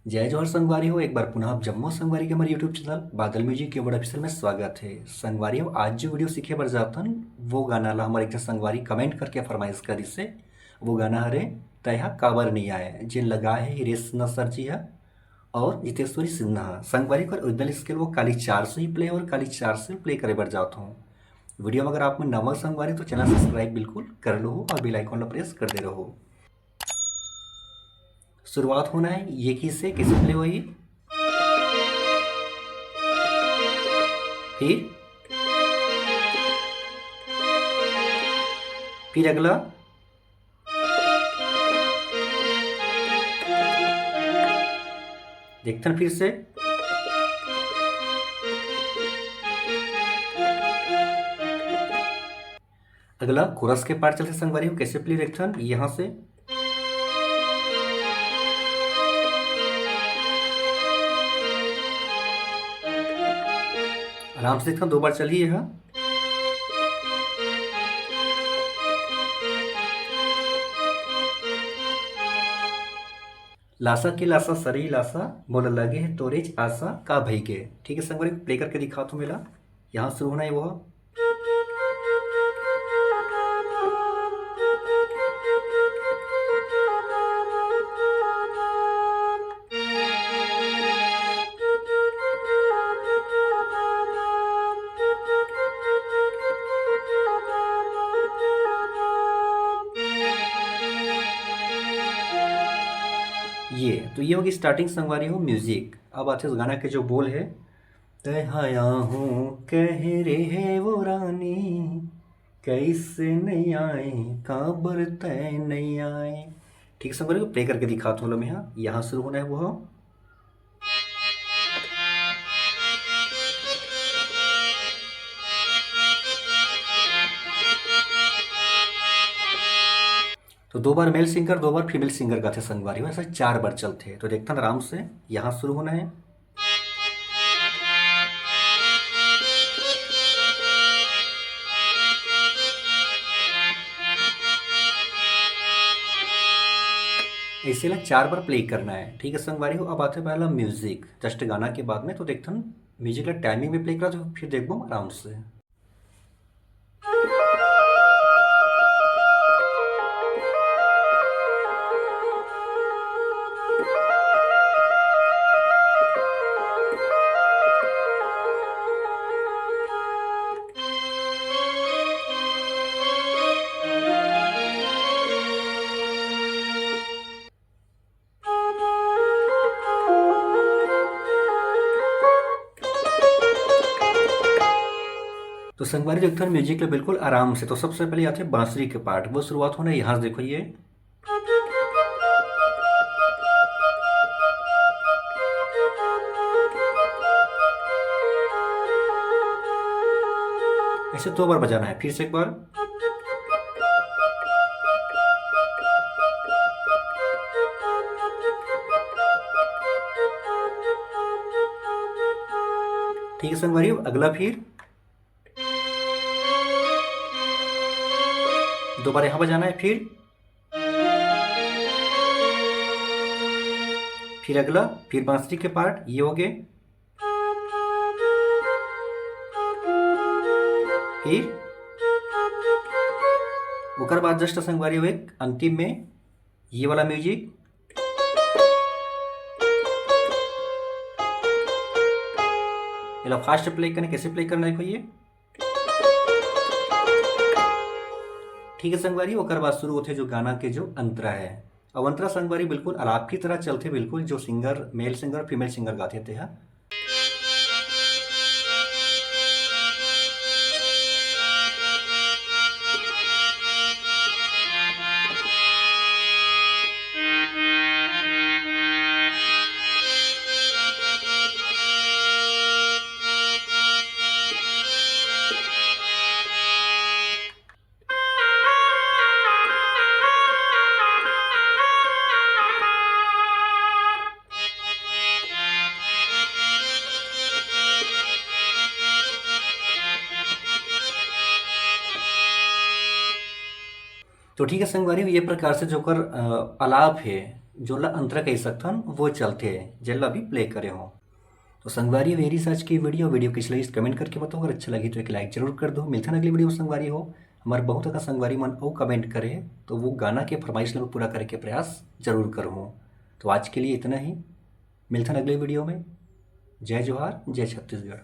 जय जवाहर संगवारी हो। एक बार पुनः आप जम्मू संगवारी के हमारे यूट्यूब चैनल बादल म्यूजिक के वर्ड ऑफिसर में स्वागत है। संगवारी हो, आज जो वीडियो सीखे बर जातन वो गाना ला हमारे एक ठन संगवारी कमेंट करके फरमाइश करी से। वो गाना हरे तयहा काबर नहीं आए, जिन लगा है हिरेश न सर जी है और जितेश्वरी सिन्हा। संगवारी का ओरिजिनल स्केल वो काली 4 से ही प्ले और काली 4 से प्ले करे बर जाता हूँ। वीडियो में अगर आप में नवा संगवारी तो चैनल सब्सक्राइब बिल्कुल कर लो और बेल आइकन ला प्रेस कर दे रहो। शुरुआत होना है ये की से कैसे प्ले हुई। फिर अगला देखते हैं फिर से। अगला कोरस के पार्ट चलते संगवारी हो कैसे प्ले देखते हैं यहाँ से। आराम से देखते हैं, 2 बार चलिए यहाँ। लासा के लासा सरी लासा बोल लगे है तोरेज आशा का भई के। ठीक है संगवारी, प्ले करके दिखाओ तो मेरा। यहाँ शुरू होना है वो। ये होगी स्टार्टिंग संगवारी हो म्यूजिक। अब आते उस गाना के जो बोल है। तय हया हूँ कह रे है वो रानी, कैसे नहीं आए काबर तय नहीं आए। ठीक है संगवारी को प्ले करके दिखाता हूँ मैं। यहाँ शुरू होना है वो। तो 2 बार मेल सिंगर 2 बार फीमेल सिंगर गाते संगवारी हो, ऐसा 4 बार चलते हैं। तो देखता ना आराम से। यहाँ शुरू होना है। ऐसे ला 4 बार प्ले करना है। ठीक है संगवारी हो, अब आते हैं पहला म्यूजिक जस्ट गाना के बाद में। तो देखता म्यूजिक ला टाइमिंग में प्ले करा तो फिर देखो आराम से। तो संगवारी देखते हैं म्यूजिक में बिल्कुल आराम से। तो सबसे पहले आते हैं बांसुरी के पार्ट, वो शुरुआत होना है यहाँ से। देखो ये ऐसे 2 बार बजाना है। फिर से एक बार। ठीक है संगवारी, अगला फिर 2 बार यहाँ बजाना है। फिर अगला फिर बांसुरी के पार्ट ये हो गए। फिर ओकर बाद जस्ट संगवारी हुए अंतिम में ये वाला म्यूजिक। ये फास्ट प्ले करने कैसे प्ले करना है देखो ये। ठीक है संगवारी, ओकर बाद शुरू होते जो गाना के जो अंतरा है। अब अंतरा संगवारी बिल्कुल आलाप की तरह चलते, बिल्कुल जो singer male singer female singer गाते थे। हाँ तो ठीक है संगवारी, ये प्रकार से जोकर आलाप है जोला अंतरा कही सकथन वो चलते जेला अभी प्ले करे हो। तो संगवारी मेरी आज की वीडियो किस लगी कमेंट करके बताओ। अगर अच्छा लगी तो एक लाइक जरूर कर दो। मिलते हैं अगली वीडियो में संगवारी हो। हमारे बहुत अगर संगवारी मन वो कमेंट करे तो वो गाना के फरमाइश लोग पूरा करने के प्रयास जरूर करूँ। तो आज के लिए इतना ही। मिलते हैं अगले वीडियो में। जय जोहार, जय छत्तीसगढ़।